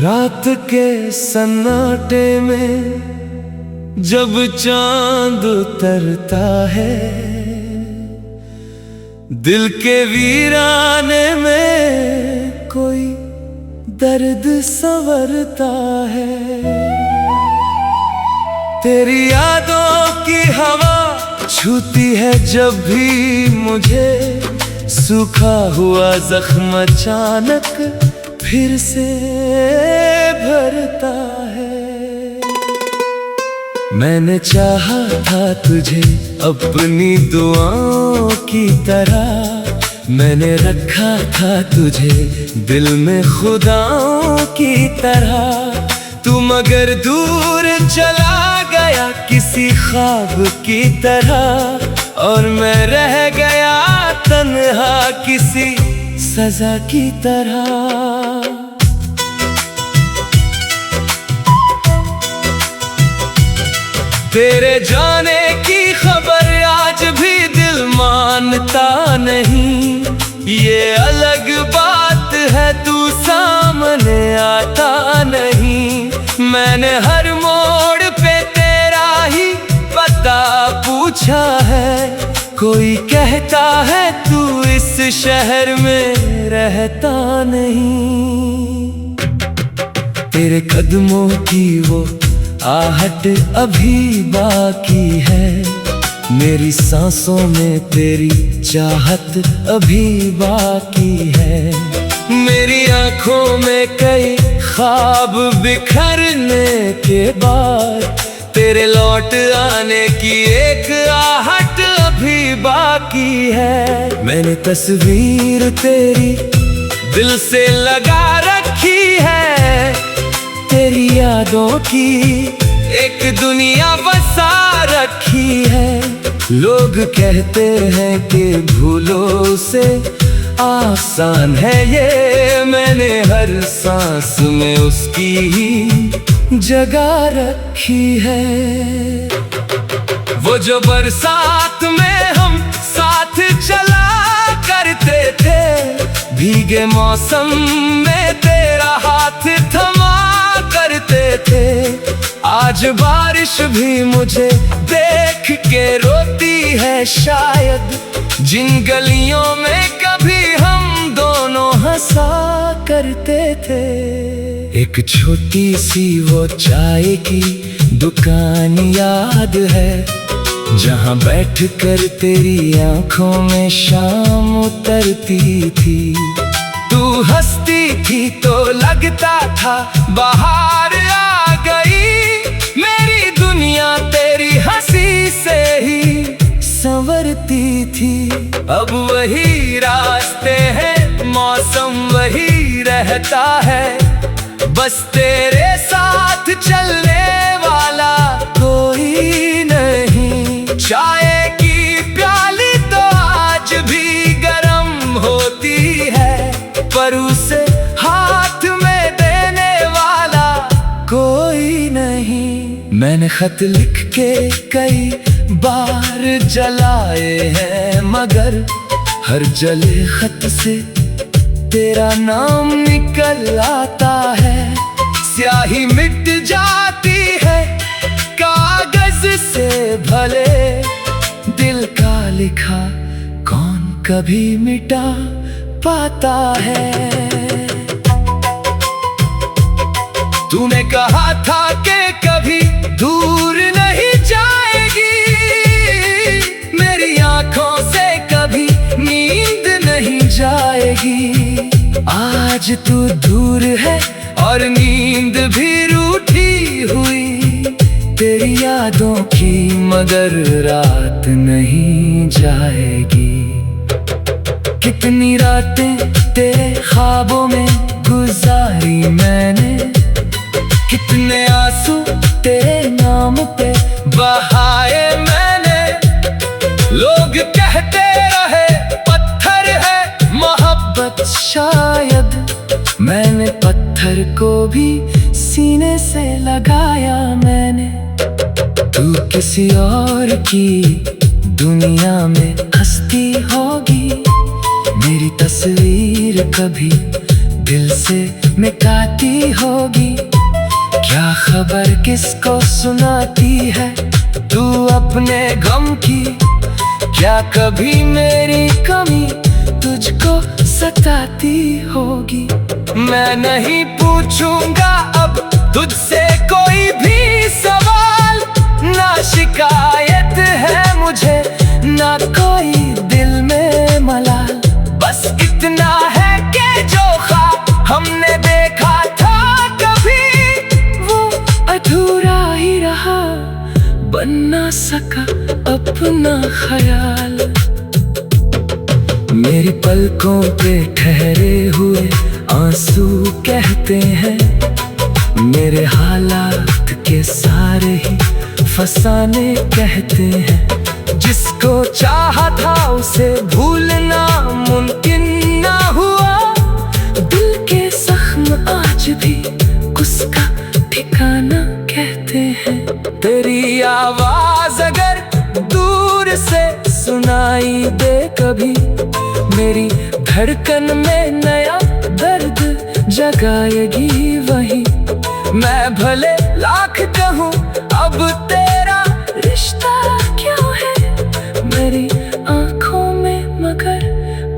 रात के सन्नाटे में जब चांद उतरता है, दिल के वीराने में कोई दर्द संवरता है। तेरी यादों की हवा छूती है जब भी मुझे, सूखा हुआ जख्म अचानक फिर से भरता है। मैंने चाहा था तुझे अपनी दुआओं की तरह, मैंने रखा था तुझे दिल में खुदाओं की तरह। तू मगर दूर चला गया किसी ख्वाब की तरह, और मैं रह गया तन्हा किसी सजा की तरह। तेरे जाने की खबर आज भी दिल मानता नहीं, ये अलग बात है तू सामने आता नहीं। मैंने हर मोड़ पे तेरा ही पता पूछा है, कोई कहता है तू इस शहर में रहता नहीं। तेरे कदमों की वो आहट अभी बाकी है, मेरी सांसों में तेरी चाहत अभी बाकी है। मेरी आंखों में कई ख्वाब बिखरने के बाद, तेरे लौट आने की एक आहट अभी बाकी है। मैंने तस्वीर तेरी दिल से लगा रखी है, तेरी यादों की एक दुनिया बसा रखी है। लोग कहते हैं कि भूलो से आसान है ये, मैंने हर सांस में उसकी ही जगह रखी है। वो जो बरसात में हम साथ चला करते थे, भीगे मौसम में तेरा हाथ थमा करते थे। आज बारिश भी मुझे देख के रोती है शायद, जिन गलियों में कभी हम दोनों हंसा करते थे। एक छोटी सी वो चाय की दुकान याद है, जहाँ बैठकर तेरी आंखों में शाम उतरती थी। तू हंसती थी तो लगता था बाहर आ गई, मेरी दुनिया तेरी हंसी से ही संवरती थी। अब वही रास्ते हैं, मौसम वही रहता है, बस तेरे साथ चलने वाला कोई नहीं। चाय की प्याली तो आज भी गरम होती है, पर उसे हाथ में देने वाला कोई नहीं। मैंने खत लिख के कई बार जलाए हैं, मगर हर जले खत से तेरा नाम निकल आता है। स्याही मिट जाती है कागज से भले, दिल का लिखा कौन कभी मिटा पाता है। तूने कहा था कि कभी दूर नहीं जाएगी, मेरी आंखों से कभी नींद नहीं जाएगी। आज तू दूर है और नींद भी रूठी हुई, तेरी यादों की मगर रात नहीं जाएगी। कितनी रातें तेरे ख्वाबों में गुजारी मैंने, कितने आंसू तेरे नाम पे बहाए मैंने। लोग कहते रहे पत्थर है मोहब्बत शायद, मैंने पत्थर को भी सीने से लगाया मैंने। तू किसी और की दुनिया में हंसती होगी, मेरी तस्वीर कभी दिल से में गाती होगी, क्या खबर किसको सुनाती है तू अपने गम की। क्या कभी मेरी कमी तुझको सताती होगी। मैं नहीं पूछूंगा अब तुझसे कोई भी सवाल, ना शिकायत है मुझे ना कोई दिल में मलाल। बस इतना है कि जो ख्वाब हमने देखा था कभी, वो अधूरा ही रहा, बन ना सका अपना ख्याल। मेरी पलकों पे ठहरे हुए आंसू कहते हैं, मेरे हालात के सारे ही फसाने कहते हैं। जिसको चाहा था उसे भूलना मुमकिन ना हुआ, दिल के जख्म आज भी उसका ठिकाना कहते हैं। तेरी आवाज अगर दूर से सुनाई दे कभी, मेरी धड़कन में नया दर्द जगाएगी वही। मैं भले लाख कहूँ अब तेरा रिश्ता क्यों है, मेरी आंखों में मगर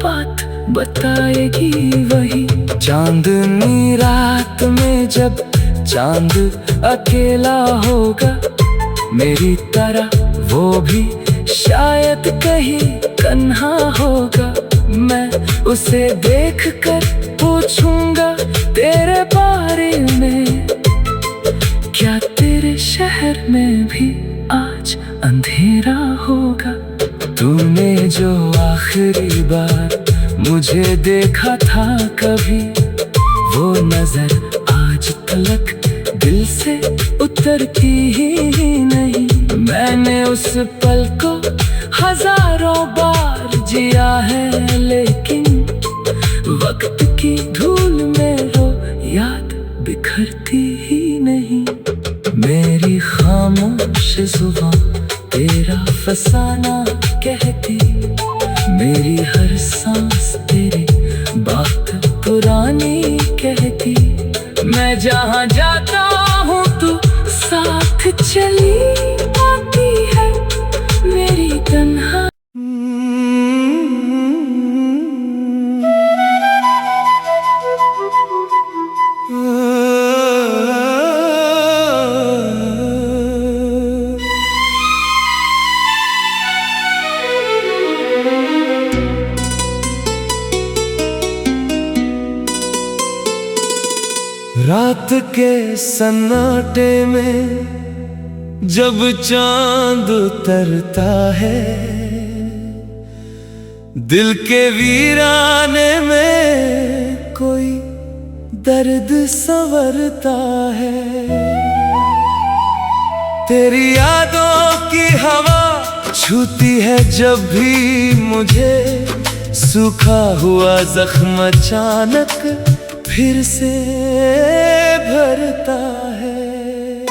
बात बताएगी वही। चांदनी रात में जब चांद अकेला होगा, मेरी तरह वो भी शायद कहीं तन्हा होगा। मैं उसे देखकर पूछूंगा तेरे बारे में, क्या तेरे शहर में भी आज अंधेरा होगा। तूने जो आखिरी बार मुझे देखा था कभी, वो नजर आज तलक दिल से उतरती ही नहीं। मैंने उस पल को हजारों बार जिया है, लेकिन वक्त की धूल में वो याद बिखरती ही नहीं। मेरी खामोश जुबान तेरा फसाना कहती, मेरी हर सांस तेरी बात पुरानी कहती। मैं जहाँ जाता हूँ तू साथ चली आती है, मेरी तन्हा। रात के सन्नाटे में जब चांद उतरता है, दिल के वीराने में कोई दर्द संवरता है। तेरी यादों की हवा छूती है जब भी मुझे, सूखा हुआ जख्म अचानक फिर से भरता है।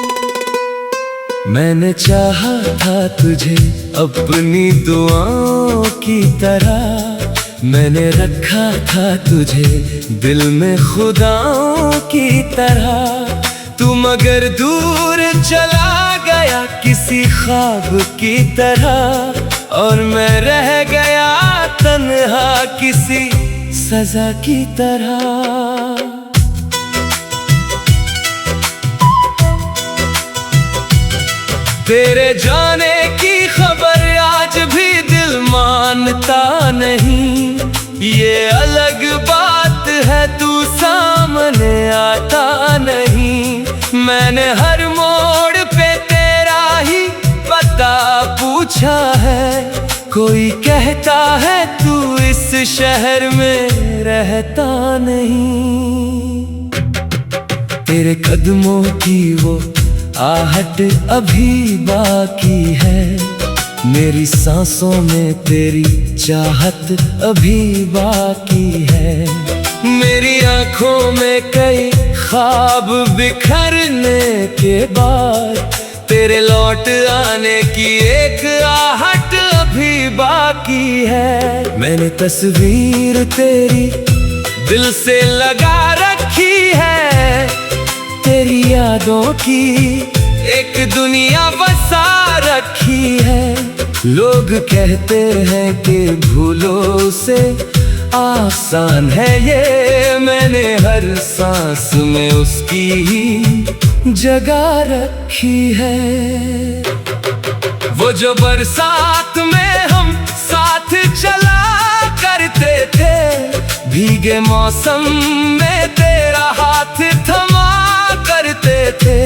मैंने चाहा था तुझे अपनी दुआओं की तरह, मैंने रखा था तुझे दिल में खुदाओं की तरह। तू मगर दूर चला गया किसी ख्वाब की तरह, और मैं रह गया तन्हा किसी सजा की तरह। तेरे जाने की खबर आज भी दिल मानता नहीं, ये अलग बात है तू सामने आता नहीं। मैंने हर मोड़ पे तेरा ही पता पूछा है, कोई कहता है तू इस शहर में रहता नहीं। तेरे कदमों की वो आहट अभी बाकी है, मेरी सांसों में तेरी चाहत अभी बाकी है। मेरी आंखों में कई ख्वाब बिखरने के बाद, तेरे लौट आने की एक आहट अभी बाकी है। मैंने तस्वीर तेरी दिल से लगा रखी है, यादों की एक दुनिया बसा रखी है। लोग कहते हैं कि भूलो से आसान है ये, मैंने हर सांस में उसकी ही जगह रखी है। वो जो बरसात में हम साथ चला करते थे, भीगे मौसम में तेरा हाथ थमा करते थे।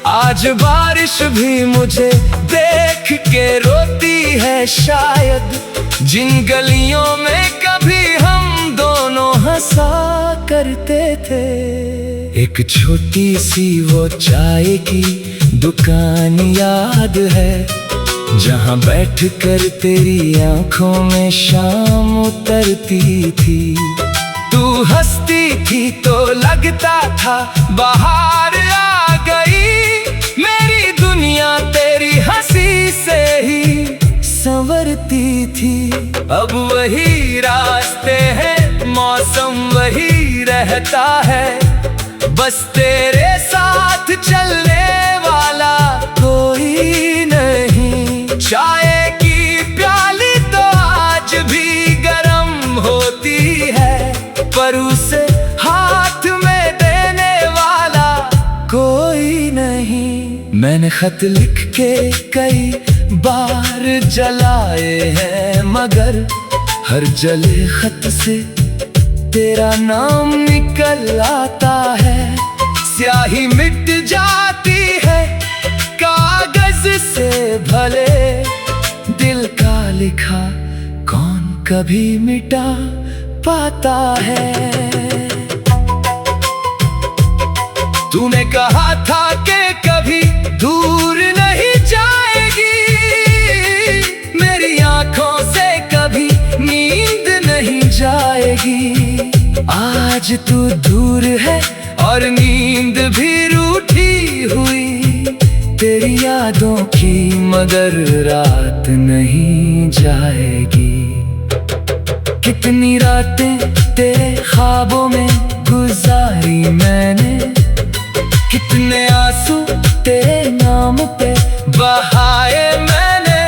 आज बारिश भी मुझे देख के रोती है शायद, जिन गलियों में कभी हम दोनों हंसा करते थे। एक छोटी सी वो चाय की दुकान याद है, जहाँ बैठकर तेरी आंखों में शाम उतरती थी। तू हंसती थी तो लगता था बाहर आ गई, मेरी दुनिया तेरी हंसी से ही संवरती थी। अब वही रास्ते हैं, मौसम वही रहता है, बस तेरे साथ चलने वाला कोई नहीं। चाय की प्याली तो आज भी गरम होती है, पर उसे हाथ में देने वाला कोई नहीं। मैंने खत लिख के कई बार जलाए हैं, मगर हर जले खत से तेरा नाम निकल आता है। स्याही मिट जाती है कागज से भले, दिल का लिखा कौन कभी मिटा पाता है। तूने कहा था कि कभी दूर नहीं जाएगी, मेरी आंखों से कभी नींद नहीं जाएगी। आज तू दूर है और नींद भी रूठी हुई, तेरी यादों की मगर रात नहीं जाएगी। कितनी रातें तेरे ख्वाबों में गुजारी मैंने, कितने आंसू तेरे नाम पे बहाए मैंने।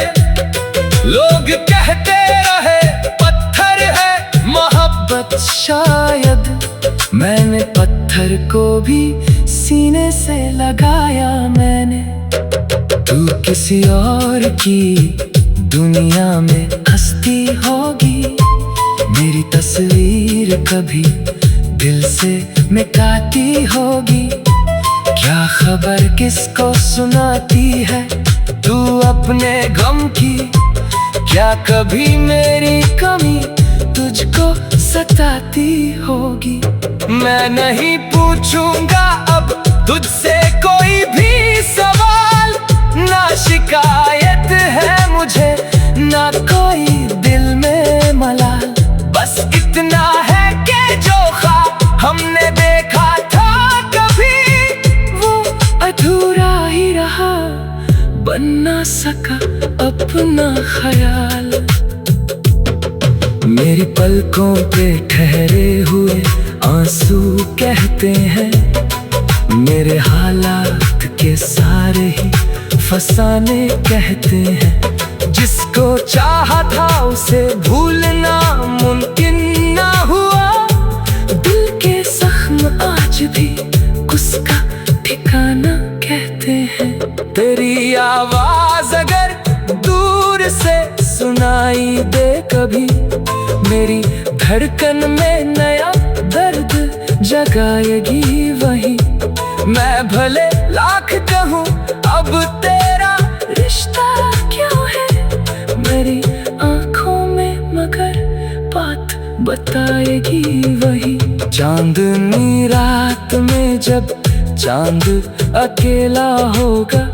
लोग कहते रहे पत्थर है मोहब्बत शायद, मैंने पत्थर को भी सीने से लगाया मैंने। तू किसी और की दुनिया में हंसती होगी, मेरी तस्वीर कभी दिल से मिटाती होगी। क्या खबर किसको सुनाती है तू अपने गम की, क्या कभी मेरी कमी तुझको सताती होगी। मैं नहीं पूछूंगा अब तुझसे कोई भी सवाल, ना शिकायत है मुझे ना कोई दिल में मलाल। बस इतना है कि जो ख्वाब हमने देखा था कभी, वो अधूरा ही रहा, बन ना सका अपना ख्याल। मेरी पलकों पे ठहरे हुए आंसू कहते हैं, मेरे हालात के सारे ही फसाने कहते हैं। जिसको चाहा था उसे भूलना मुमकिन ना हुआ, दिल के जख्म आज भी उसका ठिकाना कहते हैं। तेरी आवाज अगर दूर से सुनाई दे कभी, मेरी धड़कन में नया दर्द जगाएगी वही। मैं भले लाख कहूँ अब तेरा रिश्ता क्यों है, मेरी आंखों में मगर बात बताएगी वही। चांदनी रात में जब चांद अकेला होगा,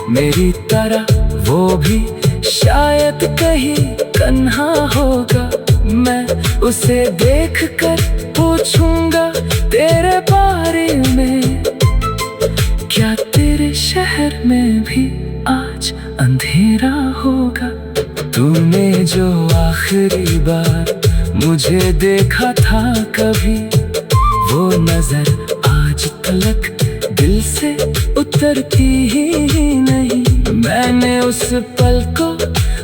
मेरी तरह वो भी शायद कहीं तन्हा होगा। मैं उसे देखकर पूछूंगा तेरे बारे में, क्या तेरे शहर में भी आज अंधेरा होगा। तूने जो आखिरी बार मुझे देखा था कभी, वो नजर आज तलक दिल से उतरती ही नहीं। मैंने उस पल को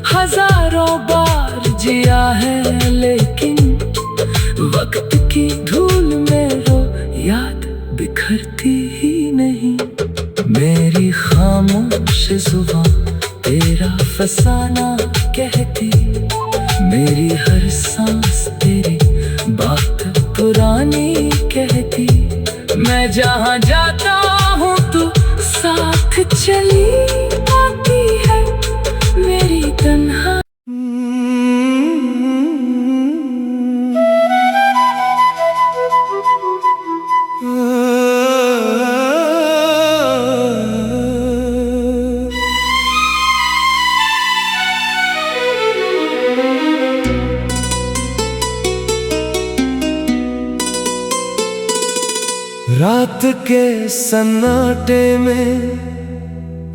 हजारों बार जिया है, लेकिन वक्त की धूल में वो याद बिखरती ही नहीं। मेरी खामोश जुबान तेरा फसाना कहती, मेरी हर सांस तेरी बात पुरानी कहती। मैं जहाँ जाता हूँ तू साथ चली आती है, मेरी तन्हा। रात के सन्नाटे में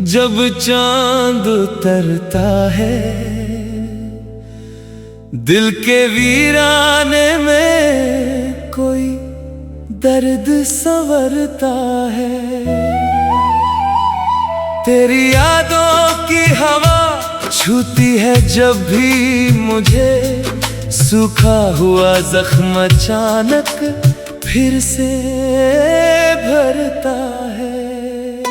जब चांद उतरता है, दिल के वीराने में कोई दर्द संवरता है। तेरी यादों की हवा छूती है जब भी मुझे, सूखा हुआ जख्म अचानक फिर से भरता है।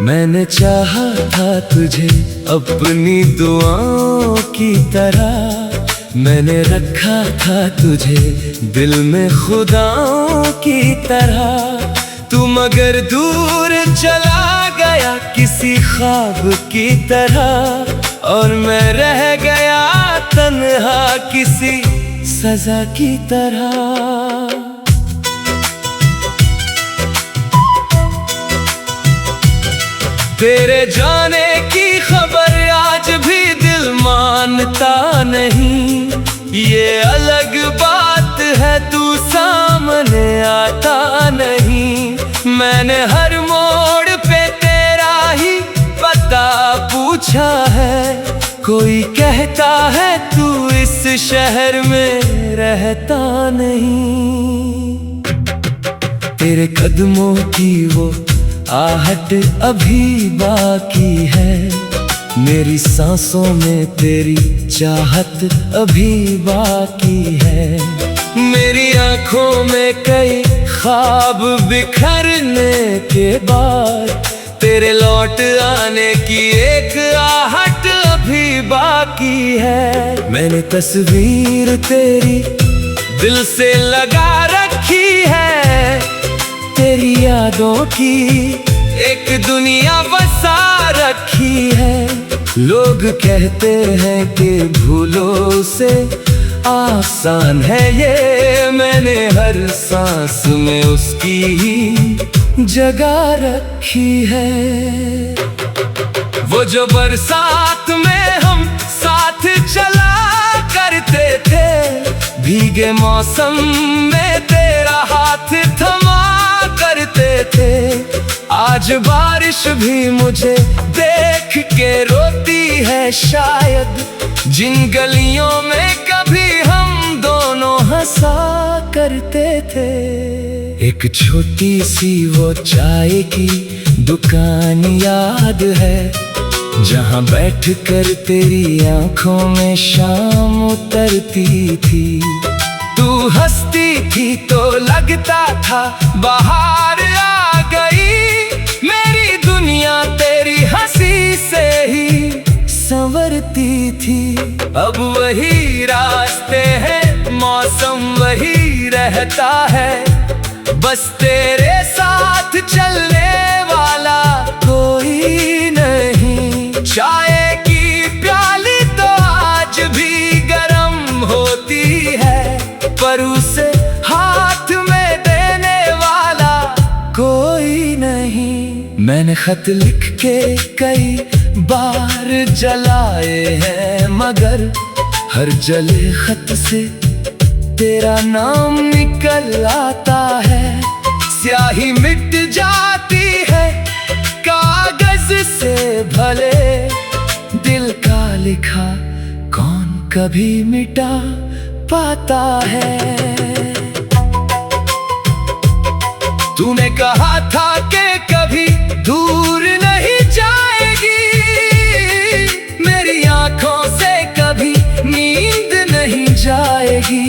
मैंने चाहा था तुझे अपनी दुआओं की तरह, मैंने रखा था तुझे दिल में खुदाओं की तरह। तू मगर दूर चला गया किसी ख्वाब की तरह, और मैं रह गया तन्हा किसी सजा की तरह। तेरे जाने की खबर आज भी दिल मानता नहीं, ये अलग बात है तू सामने आता नहीं। मैंने हर मोड़ पे तेरा ही पता पूछा है, कोई कहता है तू इस शहर में रहता नहीं। तेरे कदमों की वो आहट अभी बाकी है, मेरी सांसों में तेरी चाहत अभी बाकी है। मेरी आंखों में कई ख्वाब बिखरने के बाद, तेरे लौट आने की एक आहट अभी बाकी है। मैंने तस्वीर तेरी दिल से लगा रखी है, तेरी यादों की एक दुनिया बसा रखी है। लोग कहते हैं कि भूलो से आसान है ये, मैंने हर सांस में उसकी ही जगह रखी है। वो जो बरसात में हम साथ चला करते थे, भीगे मौसम में तेरा हाथ थमा करते थे। आज बारिश भी मुझे देख के रोती है शायद, जिन गलियों में कभी हम दोनों हंसा करते थे। एक छोटी सी वो चाय की दुकान याद है, जहाँ बैठ कर तेरी आंखों में शाम उतरती थी। तू हंसती थी तो लगता था बाहर आ गई, मेरी दुनिया तेरी हंसी से ही संवरती थी। अब वही रास्ते हैं, मौसम वही रहता है, बस तेरे साथ चलने वाला कोई नहीं। चाय की प्याली तो आज भी गर्म होती है, पर उसे हाथ में देने वाला कोई नहीं। मैंने खत लिख के कई बार जलाए हैं, मगर हर जले खत से तेरा नाम निकल आता है। स्याही मिट जाती है कागज से भले, दिल का लिखा कौन कभी मिटा पाता है। तूने कहा था कि कभी दूर नहीं जाएगी, मेरी आंखों से कभी नींद नहीं जाएगी।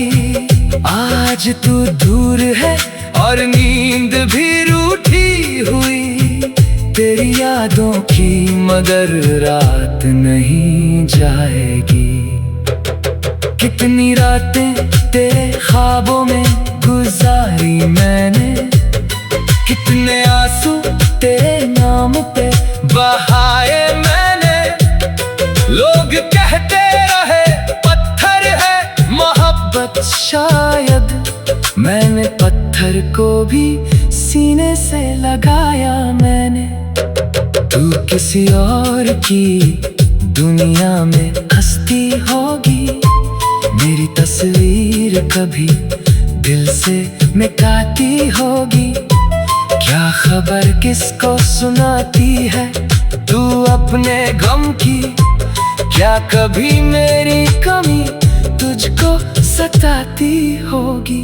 आज तू दूर है और नींद भी रूठी हुई, तेरी यादों की मगर रात नहीं जाएगी। कितनी रातें तेरे ख्वाबों में गुजारी मैंने, कितने आंसू तेरे नाम पे बहाए मैंने। लोग कहते रहे पत्थर है मोहब्बत, शायद मैंने पत्थर को भी सीने से लगाया मैंने। तू किसी और की दुनिया में हंसती होगी, मेरी तस्वीर कभी दिल से मिटाती होगी। क्या खबर किसको सुनाती है तू अपने गम की, क्या कभी मेरी कमी तुझको सताती होगी।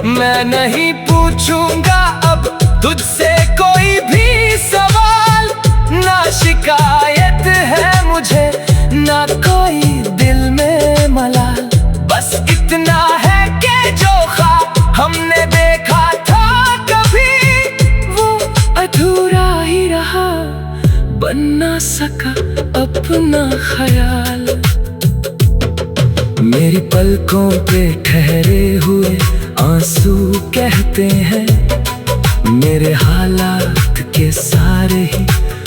मैं नहीं पूछूंगा अब तुझसे कोई भी सवाल, ना शिकायत है मुझे ना कोई दिल में मलाल। बस इतना है कि जो ख्वाब हमने देखा था कभी, वो अधूरा ही रहा, बन ना सका अपना ख्याल। मेरी पलकों पे ठहरे हुए आंसू कहते हैं, मेरे हालात के सारे ही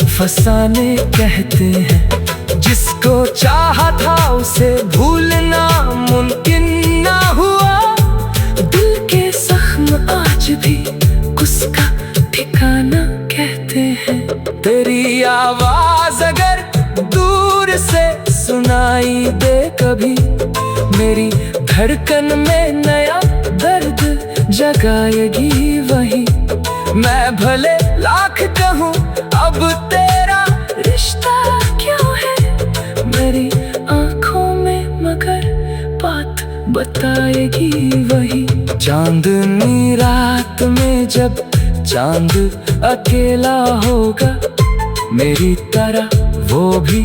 फसाने कहते हैं। जिसको चाहा था उसे भूलना मुमकिन ना हुआ, दिल के जख्म आज भी उसका ठिकाना कहते हैं। तेरी आवाज अगर दूर से सुनाई दे कभी, मेरी धड़कन में नया दर्द जगाएगी वही। मैं भले लाख कहूँ अब तेरा रिश्ता क्यों है, मेरी आंखों में मगर बात बताएगी वही। चांदनी रात में जब चांद अकेला होगा, मेरी तरह वो भी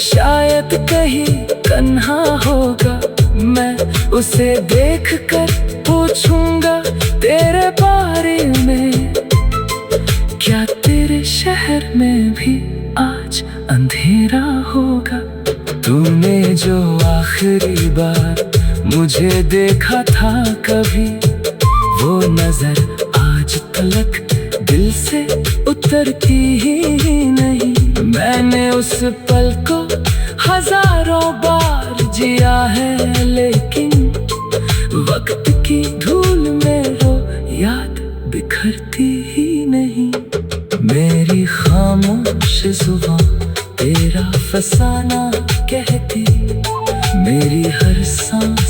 शायद कहीं तन्हा होगा। मैं उसे देखकर पूछूंगा तेरे बारे में, क्या तेरे शहर में भी आज अंधेरा होगा। तूने जो आखिरी बार मुझे देखा था कभी, वो नजर आज तलक दिल से उतरती ही नहीं। मैंने उस पल को हजारों बार जिया है, लेकिन वक्त की धूल में वो याद बिखरती ही नहीं। मेरी खामोश जुबान तेरा फसाना कहती, मेरी हर सांस